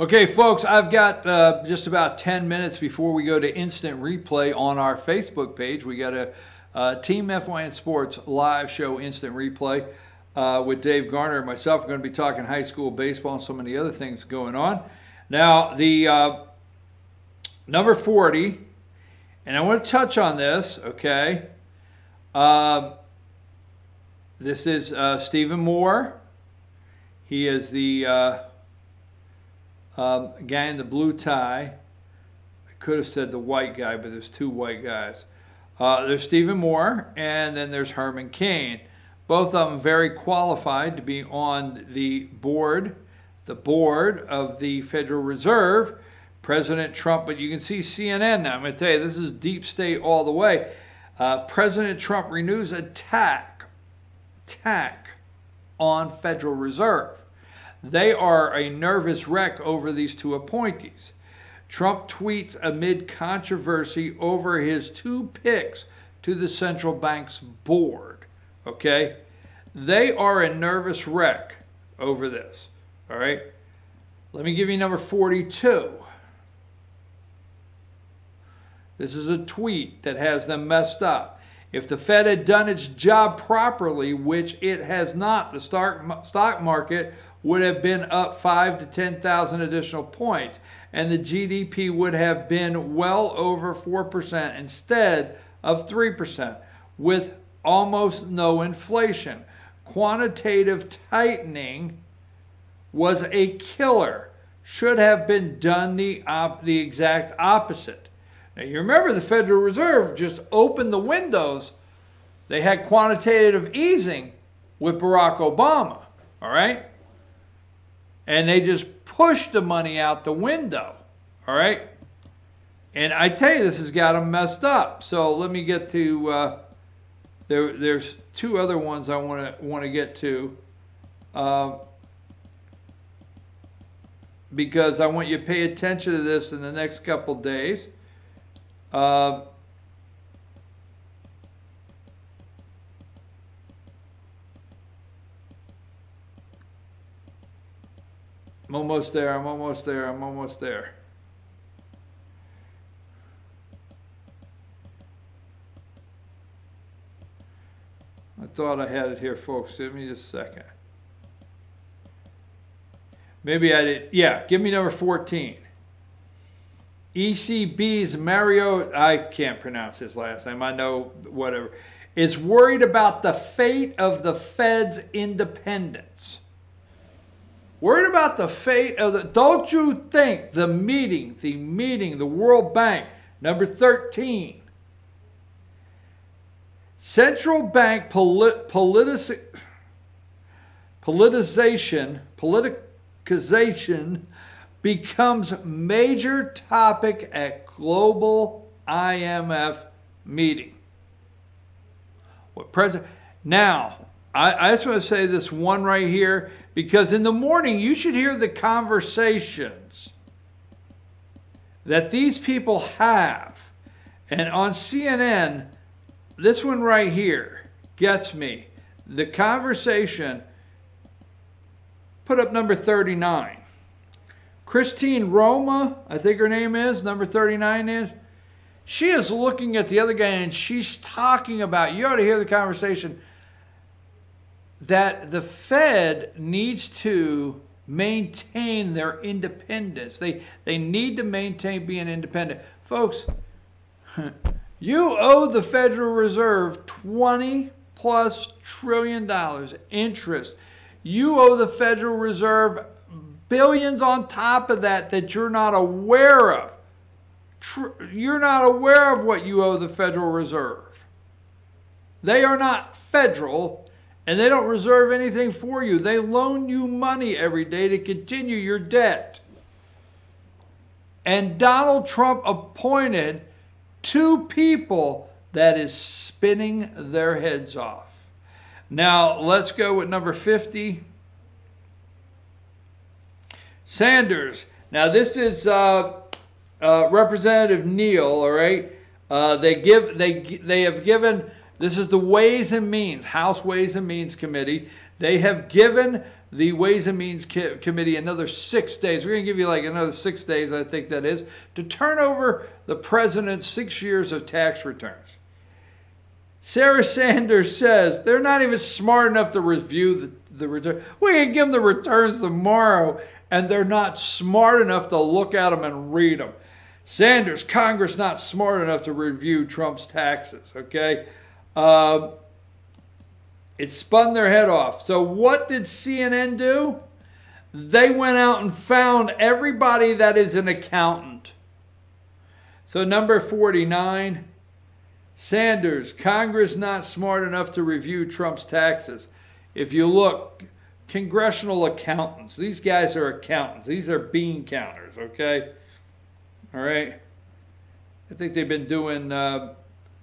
Okay, folks, I've got just about 10 minutes before we go to instant replay on our Facebook page. We got a Team FYN Sports live show instant replay with Dave Garner and myself. We're going to be talking high school baseball and so many other things going on. Now, the number 40, and I want to touch on this, okay? This is Stephen Moore. He is the guy in the blue tie. I could have said the white guy, but there's two white guys. There's Stephen Moore, and then there's Herman Cain. Both of them very qualified to be on the board of the Federal Reserve. President Trump, but you can see CNN now. I'm going to tell you, this is deep state all the way. President Trump renews attack on Federal Reserve. They are a nervous wreck over these two appointees. Trump tweets amid controversy over his two picks to the central bank's board. Okay? They are a nervous wreck over this. All right? Let me give you number 42. This is a tweet that has them messed up. If the Fed had done its job properly, which it has not, the stock market would have been up 5,000 to 10,000 additional points, and the GDP would have been well over 4% instead of 3%, with almost no inflation. Quantitative tightening was a killer. Should have been done the exact opposite. Now, you remember the Federal Reserve just opened the windows. They had quantitative easing with Barack Obama, all right? And they just pushed the money out the window, all right? And I tell you, this has got them messed up. So let me get to, there's two other ones I want to get to, because I want you to pay attention to this in the next couple days. I'm almost there, I'm almost there, I'm almost there. I thought I had it here, folks. Give me just a second. Maybe I did. Yeah, give me number 14. ECB's Mario, I can't pronounce his last name, I know, whatever, is worried about the fate of the Fed's independence. Worried about the fate of the, don't you think the meeting, the World Bank, number 13, central bank politicization becomes major topic at global IMF meeting. What president? Now, I just want to say this one right here, because in the morning you should hear the conversations that these people have. And on CNN, this one right here gets me. The conversation, put up number 39. Christine Roma, I think her name is, number 39 is. She is looking at the other guy and she's talking about, you ought to hear the conversation, that the Fed needs to maintain their independence. They need to maintain being independent. Folks, you owe the Federal Reserve $20+ trillion interest. You owe the Federal Reserve billions on top of that you're not aware of. You're not aware of what you owe the Federal Reserve. They are not federal, and they don't reserve anything for you. They loan you money every day to continue your debt. And Donald Trump appointed two people that is spinning their heads off. Now, let's go with number 50. Sanders. Now, this is Representative Neal, all right? They have given, this is the Ways and Means, House Ways and Means Committee. They have given the Ways and Means Committee another 6 days. We're going to give you like another 6 days, I think that is, to turn over the president's 6 years of tax returns. Sarah Sanders says they're not even smart enough to review the return. We can give them the returns tomorrow, and they're not smart enough to look at them and read them. Sanders, Congress not smart enough to review Trump's taxes, okay? It spun their head off. So what did CNN do? They went out and found everybody that is an accountant. So number 49, Sanders, Congress not smart enough to review Trump's taxes. If you look, congressional accountants. These guys are accountants. These are bean counters, okay? All right. I think they've been doing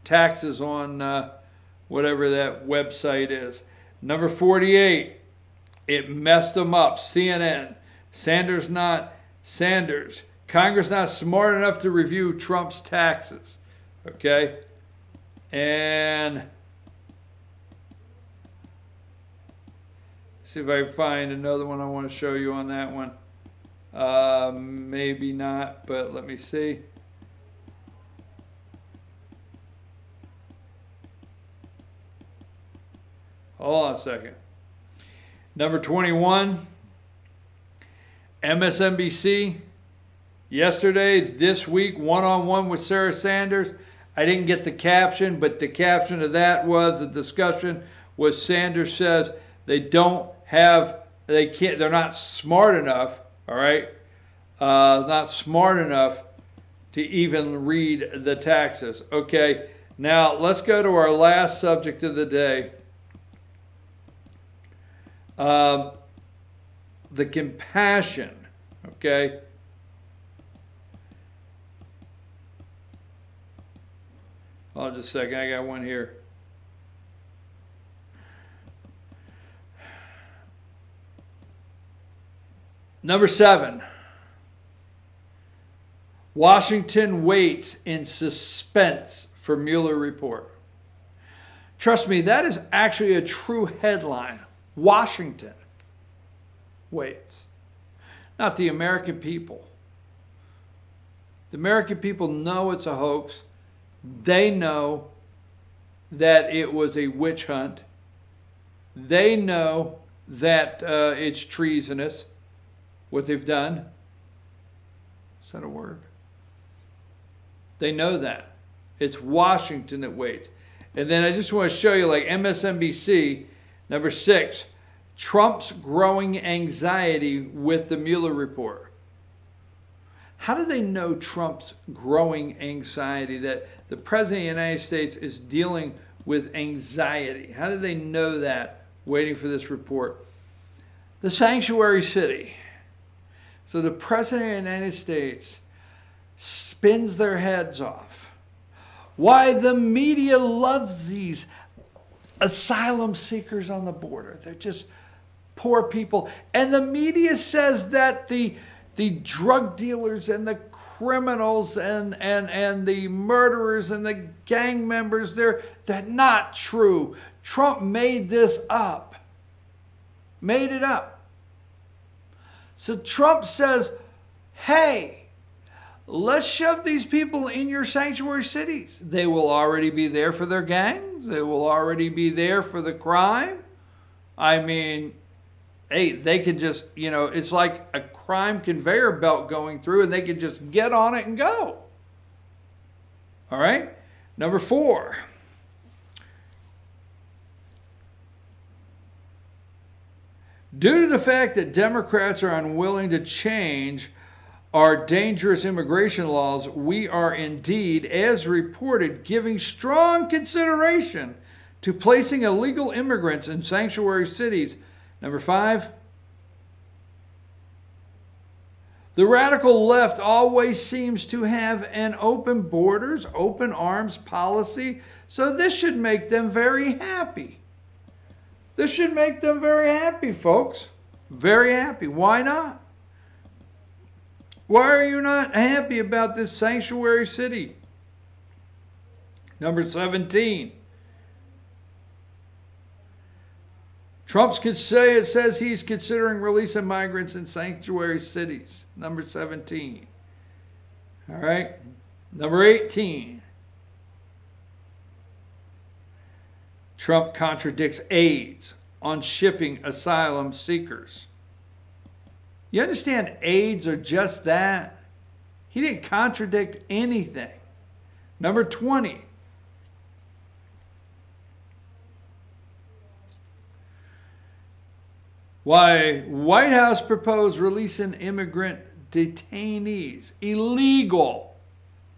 taxes on whatever that website is. Number 48, it messed them up. CNN, Sanders, Congress not smart enough to review Trump's taxes. Okay? And see if I can find another one I want to show you on that one. Maybe not, but let me see. Hold on a second. Number 21, MSNBC. Yesterday, this week, one-on-one with Sarah Sanders. I didn't get the caption, but the caption of that was a discussion where Sanders says they don't have, they can't, they're not smart enough, all right? Not smart enough to even read the taxes. Okay, now let's go to our last subject of the day. The compassion, okay? Hold on just a second, I got one here. Number 7. Washington waits in suspense for Mueller report. Trust me, that is actually a true headline. Washington waits. Not the American people. The American people know it's a hoax. They know that it was a witch hunt. They know that it's treasonous, what they've done. Is that a word? They know that. It's Washington that waits. And then I just want to show you, like MSNBC, number 6, Trump's growing anxiety with the Mueller report. How do they know Trump's growing anxiety, that the President of the United States is dealing with anxiety? How do they know that waiting for this report? The sanctuary city. So the President of the United States spins their heads off. Why the media loves these asylum seekers on the border. They're just poor people. And the media says that the drug dealers and the criminals and the murderers and the gang members, they're not true. Trump made this up. Made it up. So Trump says, hey, let's shove these people in your sanctuary cities. They will already be there for their gangs. They will already be there for the crime. I mean, hey, they could just, you know, it's like a crime conveyor belt going through, and they could just get on it and go. All right? Number 4. Due to the fact that Democrats are unwilling to change our dangerous immigration laws, we are indeed, as reported, giving strong consideration to placing illegal immigrants in sanctuary cities. Number 5, the radical left always seems to have an open borders, open arms policy, so this should make them very happy. This should make them very happy, folks. Very happy. Why not? Why are you not happy about this sanctuary city? Number 17. It says he's considering releasing migrants in sanctuary cities. Number 17. All right. Number 18. Trump contradicts aides on shipping asylum seekers. You understand aides are just that? He didn't contradict anything. Number 20. Why White House proposed releasing immigrant detainees, illegal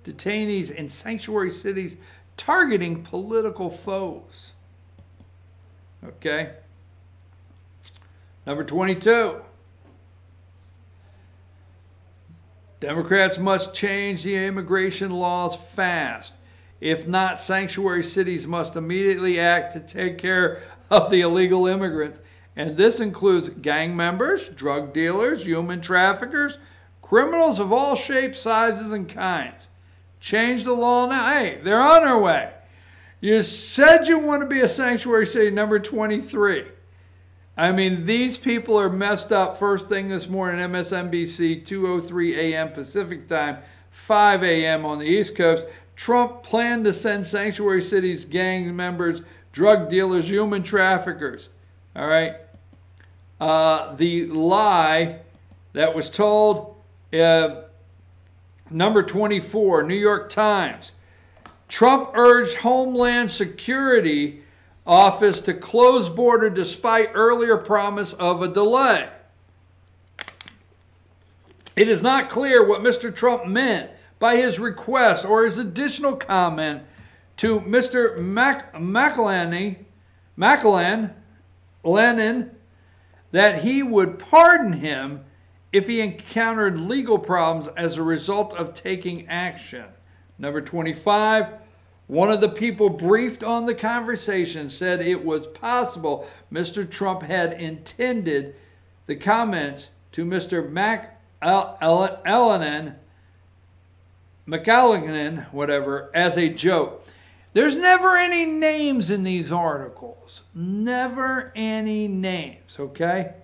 detainees in sanctuary cities targeting political foes. Okay. Number 22. Democrats must change the immigration laws fast. If not, sanctuary cities must immediately act to take care of the illegal immigrants. And this includes gang members, drug dealers, human traffickers, criminals of all shapes, sizes, and kinds. Change the law now. Hey, they're on their way. You said you want to be a sanctuary city, number 23. I mean, these people are messed up first thing this morning, MSNBC, 2:03 a.m. Pacific time, 5 a.m. on the East Coast. Trump planned to send sanctuary cities, gang members, drug dealers, human traffickers. All right. The lie that was told, number 24, New York Times. Trump urged Homeland Security Office to close border despite earlier promise of a delay. It is not clear what Mr. Trump meant by his request or his additional comment to Mr. Lennon that he would pardon him if he encountered legal problems as a result of taking action. Number 25, one of the people briefed on the conversation said it was possible Mr. Trump had intended the comments to Mr. McAllinan, whatever, as a joke. There's never any names in these articles. Never any names, okay?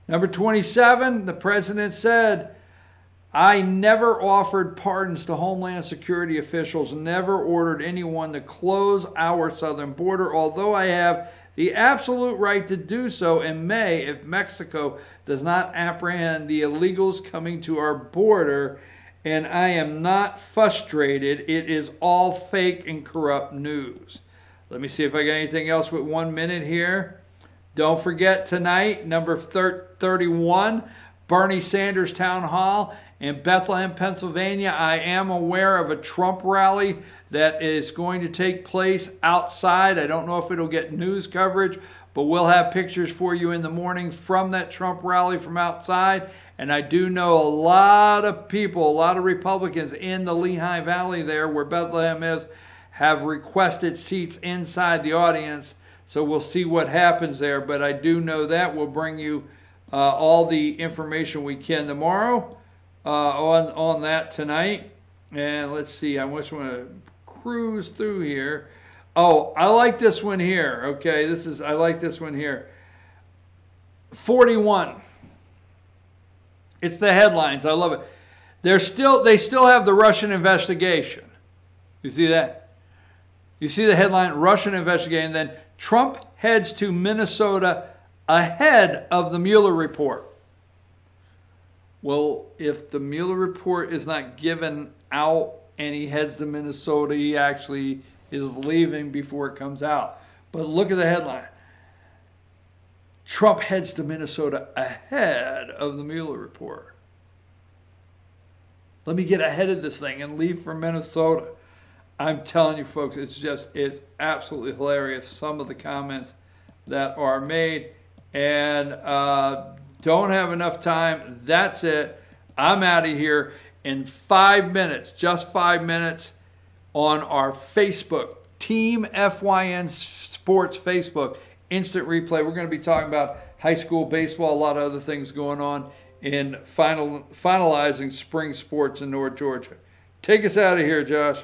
Number 27, the president said, I never offered pardons to Homeland Security officials, never ordered anyone to close our southern border, although I have the absolute right to do so and may if Mexico does not apprehend the illegals coming to our border, and I am not frustrated. It is all fake and corrupt news. Let me see if I got anything else with 1 minute here. Don't forget tonight, number 31, Bernie Sanders Town Hall in Bethlehem, Pennsylvania. I am aware of a Trump rally that is going to take place outside. I don't know if it'll get news coverage, but we'll have pictures for you in the morning from that Trump rally from outside. And I do know a lot of people, a lot of Republicans in the Lehigh Valley there where Bethlehem is, have requested seats inside the audience. So we'll see what happens there. But I do know that. We'll bring you all the information we can tomorrow on that tonight. And let's see, I just want to cruise through here. Oh, I like this one here. Okay, I like this one here. 41. It's the headlines. I love it. They still have the Russian investigation. You see that? You see the headline, Russian investigation. Then Trump heads to Minnesota ahead of the Mueller report. Well, if the Mueller report is not given out and he heads to Minnesota, he actually is leaving before it comes out. But look at the headline. Trump heads to Minnesota ahead of the Mueller report. Let me get ahead of this thing and leave for Minnesota. I'm telling you, folks, it's absolutely hilarious, some of the comments that are made. And don't have enough time. That's it. I'm out of here in 5 minutes, just 5 minutes, on our Facebook, Team FYN Sports Facebook. Instant replay. We're going to be talking about high school baseball, a lot of other things going on in finalizing spring sports in North Georgia. Take us out of here, Josh.